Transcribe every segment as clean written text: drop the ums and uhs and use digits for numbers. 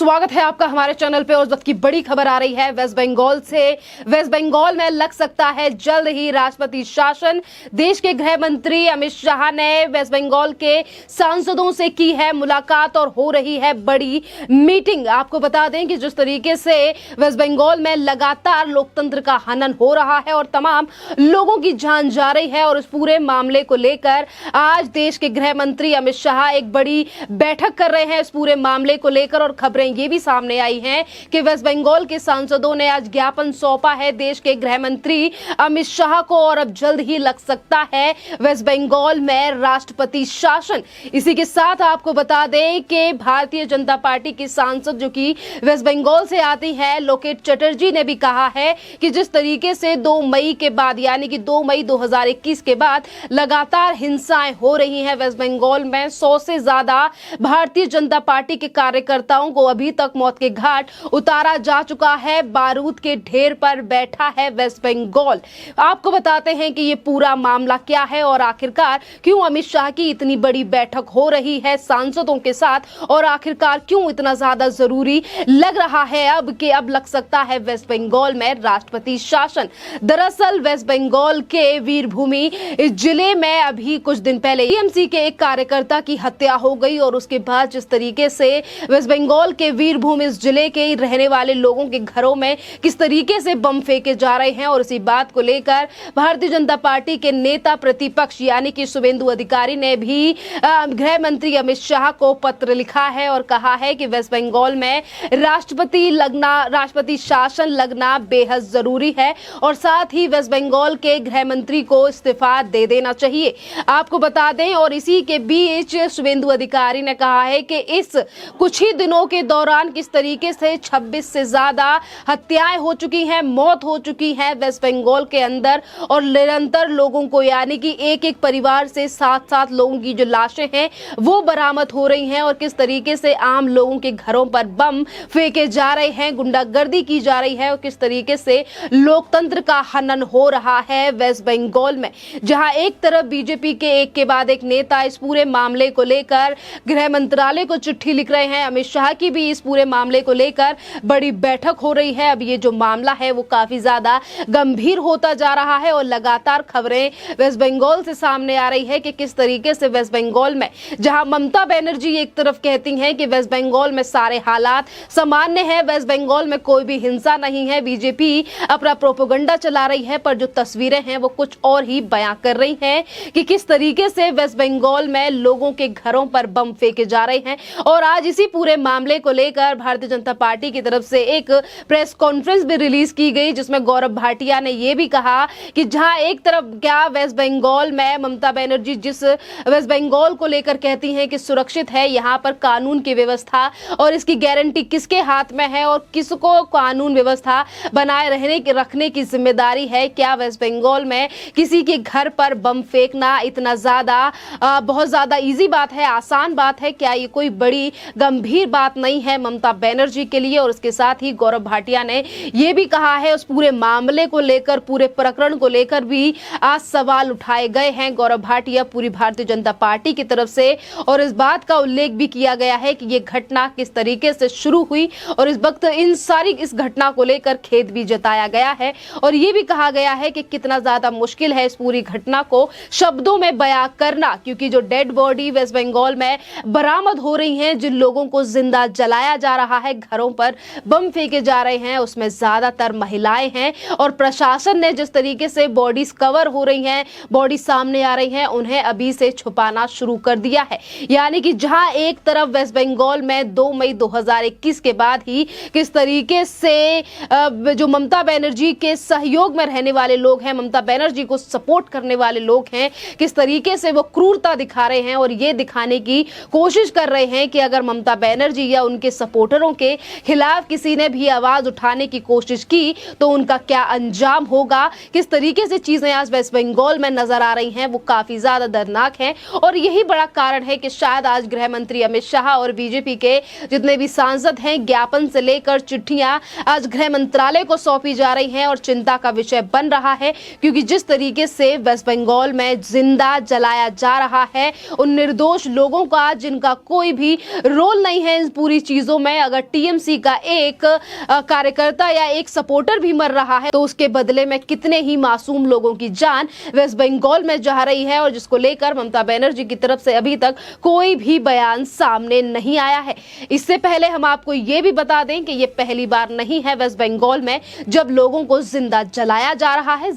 स्वागत है आपका हमारे चैनल पे। उस वक्त की बड़ी खबर आ रही है वेस्ट बंगाल से। वेस्ट बंगाल में लग सकता है जल्द ही राष्ट्रपति शासन। देश के गृह मंत्री अमित शाह ने वेस्ट बंगाल के सांसदों से की है मुलाकात और हो रही है बड़ी मीटिंग। आपको बता दें कि जिस तरीके से वेस्ट बंगाल में लगातार लोकतंत्र का हनन हो रहा है और तमाम लोगों की जान जा रही है, और इस पूरे मामले को लेकर आज देश के गृह मंत्री अमित शाह एक बड़ी बैठक कर रहे हैं इस पूरे मामले को लेकर। और खबरें ये भी सामने आई हैं कि वेस्ट बंगाल के सांसदों ने आज ज्ञापन सौंपा है देश के गृह मंत्री अमित शाह को, और अब जल्द ही लग सकता है वेस्ट बंगाल में राष्ट्रपति शासन। इसी के साथ आपको बता दें कि भारतीय जनता पार्टी की सांसद जो कि वेस्ट बंगाल से आती है, लोकेट चटर्जी ने भी कहा है कि जिस तरीके से 2 मई के बाद यानी कि 2 मई 2021 के बाद लगातार हिंसाएं हो रही हैं वेस्ट बंगाल में, 100 से ज्यादा भारतीय जनता पार्टी के कार्यकर्ताओं को अभी तक मौत के घाट उतारा जा चुका है। बारूद के ढेर पर बैठा है वेस्ट बंगाल। आपको बताते हैं कि ये पूरा मामला क्या है और आखिरकार क्यों अमित शाह की इतनी बड़ी बैठक हो रही है सांसदों के साथ, और आखिरकार क्यों इतना ज्यादा जरूरी लग रहा है अब कि अब लग सकता है वेस्ट बंगाल में राष्ट्रपति शासन। दरअसल वेस्ट बंगाल के वीरभूमि जिले में अभी कुछ दिन पहले टीएमसी के एक कार्यकर्ता की हत्या हो गई, और उसके बाद जिस तरीके से वेस्ट बंगाल के वीरभूमि इस जिले के रहने वाले लोगों के घरों में किस तरीके से बम फेंके जा रहे हैं, और इसी बात को लेकर भारतीय जनता पार्टी के नेता प्रतिपक्ष यानी कि शुभेंदु अधिकारी ने भी गृह मंत्री अमित शाह को पत्र लिखा है और कहा है कि वेस्ट बंगाल में राष्ट्रपति शासन लगना बेहद जरूरी है, और साथ ही वेस्ट बंगाल के गृह मंत्री को इस्तीफा दे देना चाहिए। आपको बता दें, और इसी के बीच शुभेंदु अधिकारी ने कहा है कि इस कुछ ही दिनों के दौरान किस तरीके से 26 से ज्यादा हत्याएं हो चुकी हैं, मौत हो चुकी है वेस्ट बंगाल के अंदर, और निरंतर लोगों को यानी कि एक परिवार से 7-7 लोगों की जो लाशें हैं वो बरामद हो रही हैं, और किस तरीके से आम लोगों के घरों पर बम फेंके जा रहे हैं, गुंडागर्दी की जा रही है, और किस तरीके से लोकतंत्र का हनन हो रहा है वेस्ट बंगाल में। जहां एक तरफ बीजेपी के एक के बाद एक नेता इस पूरे मामले को लेकर गृह मंत्रालय को चिट्ठी लिख रहे हैं, अमित शाह की भी इस पूरे मामले को लेकर बड़ी बैठक हो रही है। अब ये जो मामला है वो काफी ज्यादा गंभीर होता जा रहा है, और लगातार खबरें वेस्ट बंगाल से सामने आ रही है कि किस तरीके से वेस्ट बंगाल में जहां ममता बनर्जी एक तरफ कहती हैं कि वेस्ट बंगाल में सारे हालात सामान्य है, वेस्ट बंगाल में कोई भी हिंसा नहीं है, बीजेपी अपना प्रोपेगेंडा चला रही है, पर जो तस्वीरें हैं वो कुछ और ही बयां कर रही हैं कि किस तरीके से वेस्ट बंगाल में लोगों के घरों पर बम फेंके जा रहे हैं। और आज इसी पूरे मामले को लेकर भारतीय जनता पार्टी की तरफ से एक प्रेस कॉन्फ्रेंस भी रिलीज की गई, जिसमें गौरव भाटिया ने यह भी कहा कि जहां एक तरफ क्या वेस्ट बंगाल में ममता बनर्जी जिस वेस्ट बंगाल को लेकर कहती हैं कि सुरक्षित है, यहां पर कानून की व्यवस्था और इसकी गारंटी किसके हाथ में है और किसको कानून व्यवस्था बनाए रखने की जिम्मेदारी है। क्या वेस्ट बंगाल में किसी के घर पर बम फेंकना इतना ज्यादा बहुत ज्यादा इजी बात है, आसान बात है? क्या ये कोई बड़ी गंभीर बात नहीं है ममता बनर्जी के लिए? और उसके साथ ही गौरव भाटिया ने यह भी कहा है उस पूरे मामले को लेकर, पूरे प्रकरण को लेकर भी आज सवाल उठाए गए हैं गौरव भाटिया पूरी भारतीय जनता पार्टी की तरफ से, और इस बात का उल्लेख भी किया गया है कि यह घटना किस तरीके से शुरू हुई, और इस वक्त इस घटना को लेकर खेद भी जताया गया है, और यह भी कहा गया है कि कितना ज्यादा मुश्किल है इस पूरी घटना को शब्दों में बयां करना, क्योंकि जो डेड बॉडी वेस्ट बंगाल में बरामद हो रही हैं, जिन लोगों को जिंदा जलाया जा रहा है, घरों पर बम फेंके जा रहे हैं, उसमें ज्यादातर महिलाएं हैं, और प्रशासन ने जिस तरीके से बॉडीज कवर हो रही हैं, बॉडी सामने आ रही हैं, उन्हें अभी से छुपाना शुरू कर दिया है। यानी कि जहां एक तरफ वेस्ट बंगाल में 2 मई 2021 के बाद ही किस तरीके से जो ममता बनर्जी के सहयोग में रहने वाले लोग हैं, ममता बनर्जी को सपोर्ट करने वाले लोग हैं, किस तरीके से वो क्रूरता दिखा रहे हैं और ये दिखाने की कोशिश कर रहे हैं कि अगर ममता बनर्जी या उनके सपोर्टरों के खिलाफ किसी ने भी आवाज उठाने की कोशिश की तो उनका क्या अंजाम होगा। किस तरीके से चीजें आज वेस्ट बंगाल में नजर आ रही हैं वो काफी ज्यादा दर्दनाक है, और यही बड़ा कारण है कि शायद आज गृह मंत्री अमित शाह और बीजेपी के जितने भी सांसद हैं, ज्ञापन से लेकर चिट्ठियां आज गृह मंत्रालय को सौंपी जा रही हैं, और चिंता का विषय बन रहा है, क्योंकि जिस तरीके से वेस्ट बंगाल में जिंदा जलाया जा रहा है उन निर्दोष लोगों का, जिनका कोई भी रोल नहीं है इस पूरी चीजों में अगर टीएमसी का एक कार्यकर्ता या एक सपोर्टर भी मर रहा है तो उसके बदले में कितने ही मासूम लोगों की जान वेस्ट बंगाल में जा रही है, और जिसको लेकर ममता बनर्जी की तरफ से अभी तक कोई भी बयान सामने नहीं आया है। इससे पहले हम आपको ये भी बता दें कि ये पहली बार नहीं है वेस्ट बंगाल में जब लोगों को जिंदा जलाया जा रहा है,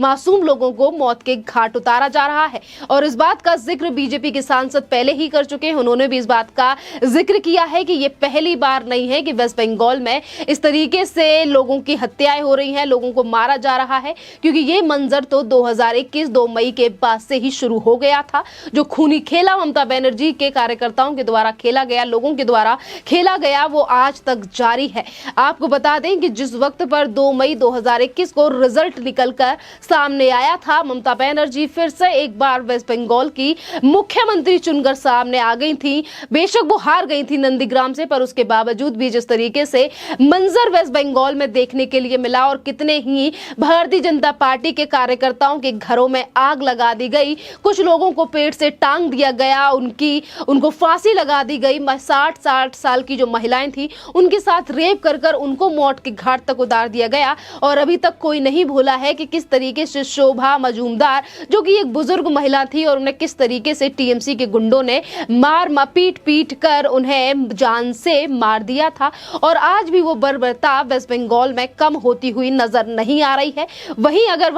मासूम लोगों को मौत के घाट उतारा जा रहा है। और इस बात का जिक्र बीजेपी के सांसद पहले ही कर चुके हैं। उन्होंने भी इस बात का जिक्र किया है कि ये पहली बार नहीं है कि वेस्ट बंगाल में इस तरीके से लोगों की हत्याएं हो रही हैं, लोगों को मारा जा रहा है, क्योंकि ये मंजर तो 2021 2 मई के बाद से ही शुरू हो गया था। जो खूनी खेला ममता बनर्जी के कार्यकर्ताओं के द्वारा खेला गया, लोगों के द्वारा खेला गया, वो आज तक जारी है। आपको बता दें कि जिस वक्त पर 2 मई 2021 को रिजल्ट निकलकर सामने आया था, ममता बनर्जी फिर से एक बार वेस्ट बंगाल की मुख्यमंत्री चुनकर सामने आ गई थी। बेशक वो हार गई थी नंदीग्राम से, पर उसके बावजूद भी जिस तरीके से मंजर वेस्ट बंगाल में देखने के लिए मिला और कितने ही भारतीय जनता पार्टी के कार्यकर्ताओं के घरों में आग लगा दी गई, कुछ लोगों को पेट से टांग दिया गया, उनको फांसी लगा दी गई, 60 साल की जो महिलाएं थी उनके साथ रेप कर उनको मौत के घाट तक उतार दिया गया। और अभी तक कोई नहीं भूला है कि किस तरीके से शोभा मजूमदार, जो कि एक बुजुर्ग महिला थी, और उन्हें किस तरीके से टीएमसी के गुंडों ने पीट कर उन्हें जान से मार दिया था। और आज भी वो बर्बरता वेस्ट बंगाल में कम होती हुई नजर नहीं आ रही है। वहीं अगर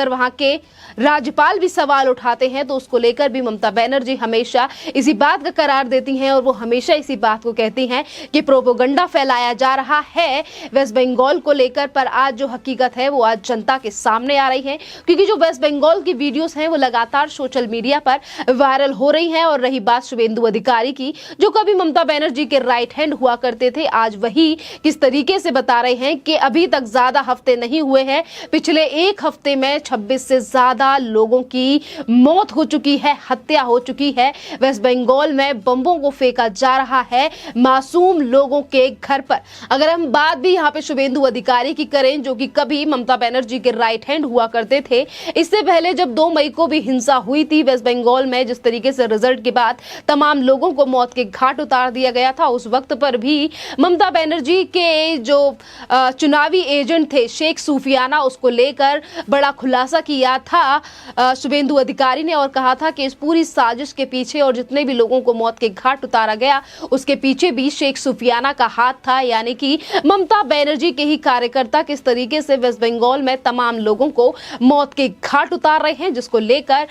वहां के राज्यपाल भी सवाल उठाते हैं तो उसको लेकर भी ममता बनर्जी हमेशा इसी बात का करार देती हैं, और वो हमेशा इसी बात को कहती हैं कि प्रोपेगेंडा फैलाया जा रहा है वेस्ट बंगाल को लेकर। पर आज जो हकीकत है वो आज जनता के सामने आ रही है, क्योंकि जो वेस्ट बंगाल की वीडियोस हैं वो लगातार सोशल मीडिया पर वायरल हो रही हैं। और रही बात शुभेंदु अधिकारी की, जो कभी ममता बनर्जी के राइट हैंड हुआ करते थे, आज वही किस तरीके से बता रहे हैं कि अभी तक ज्यादा हफ्ते नहीं हुए हैं, पिछले एक हफ्ते में 26 से ज्यादा लोगों की मौत हो चुकी है, हत्या हो चुकी है। वेस्ट बंगाल में बम्बों को फेंका जा रहा है मासूम लोगों के घर पर। अगर हम बात भी यहाँ पे शुभेंदु अधिकारी की करें, जो कि कभी ममता बनर्जी के राइट हैंड हुआ करते थे, इससे पहले जब 2 मई को भी हिंसा हुई थी वेस्ट बंगाल में, जिस तरीके से रिजल्ट के बाद तमाम लोगों को मौत के घाट उतार दिया गया था, उस वक्त पर भी ममता बनर्जी के जो चुनावी एजेंट थे शेख सूफियाना, उसको लेकर बड़ा खुलासा किया था शुभेंदु अधिकारी ने, और कहा था कि इस पूरी साजिश के पीछे और जितने भी लोगों को मौत के घाट उतारा गया उसके पीछे भी शेख सूफियाना का हाथ था, यानी कि ममता बनर्जी के ही कार्यकर्ता किस तरीके से वेस्ट बंगाल में तमाम लोगों को मौत के घाट उतार रहे हैं, जिसको लेकर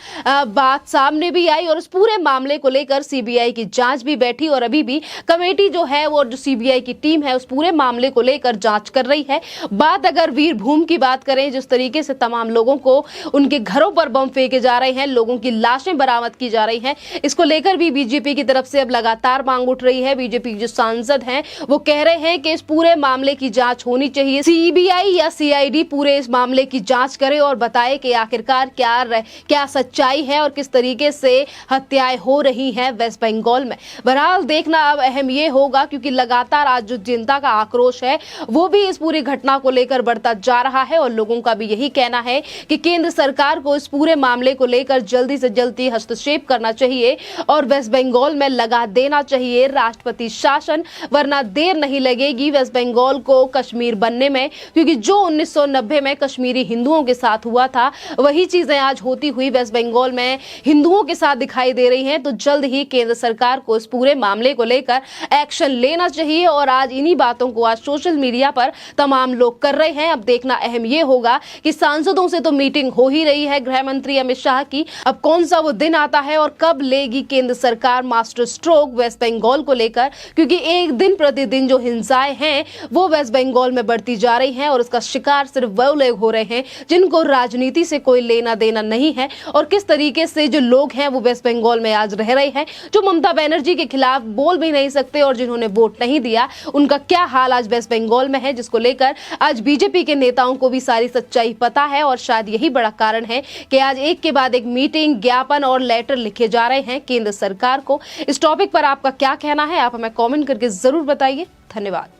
बात सामने भी आई। और इस पूरे मामले को लेकर सीबीआई की जांच भी बैठी, और अभी भी कमेटी जो है वो जो सीबीआई की टीम है उस पूरे मामले को लेकर जांच कर रही है। बात अगर वीरभूम की बात करें, जिस तरीके से तमाम लोगों को उनके घरों पर बम फेंके जा रहे हैं, लोगों की लाशें बरामद की जा रही हैं, इसको लेकर भी बीजेपी की तरफ से अब लगातार मांग उठ रही है। बीजेपी के जो सांसद हैं वो कह रहे हैं कि इस पूरे मामले की जांच होनी चाहिए, सीबीआई या सीआईडी पूरे इस मामले की जांच करे और बताए कि आखिरकार क्या सच्चाई है और किस तरीके से हत्याएं हो रही हैं वेस्ट बंगाल में। बहरहाल देखना अब अहम ये होगा, क्योंकि लगातार आज जो जनता का आक्रोश है वो भी इस पूरी घटना को लेकर बढ़ता जा रहा है, और लोगों का भी यही कहना है कि केंद्र सरकार को इस पूरे मामले को लेकर जल्दी से जल्दी हस्तक्षेप करना चाहिए और वेस्ट बंगाल में लगा देना चाहिए राष्ट्रपति शासन, वरना देर नहीं लगेगी वेस्ट बंगाल को कश्मीर बनने में। क्योंकि जो 1990 में कश्मीरी हिंदुओं के साथ हुआ था, वही चीजें आज होती हुई वेस्ट बंगाल में हिंदुओं के साथ दिखाई दे रही हैं। तो जल्द ही केंद्र सरकार को इस पूरे मामले को लेकर एक्शन लेना चाहिए, और आज इन्हीं बातों को आज सोशल मीडिया पर तमाम लोग कर रहे हैं। अब देखना अहम ये होगा कि सांसदों से तो मीटिंग हो ही रही है गृह मंत्री अमित शाह की, अब कौन सा वो दिन आता है और कब लेगी केंद्र सरकार मास्टर स्ट्रोक वेस्ट बंगाल को लेकर, क्योंकि एक दिन प्रतिदिन जो हिंसाएं हैं वो वेस्ट बंगाल में बढ़ती जा रही हैं, और इसका शिकार सिर्फ वो लोग हो रहे हैं जिनको राजनीति से कोई लेना देना नहीं है, और किस तरीके से जो लोग हैं वो वेस्ट बंगाल में आज रह रहे हैं, जो ममता बनर्जी के खिलाफ बोल भी नहीं सकते और जिन्होंने वोट नहीं दिया, उनका क्या हाल आज वेस्ट बंगाल में है, जिसको लेकर आज बीजेपी के नेताओं को भी सारी सच्चाई पता है। और शायद यही बड़ा कारण है कि आज एक के बाद एक मीटिंग, ज्ञापन और लेटर लिखे जा रहे हैं केंद्र सरकार को। इस टॉपिक पर आपका क्या कहना है, आप हमें कमेंट करके जरूर बताइए। धन्यवाद।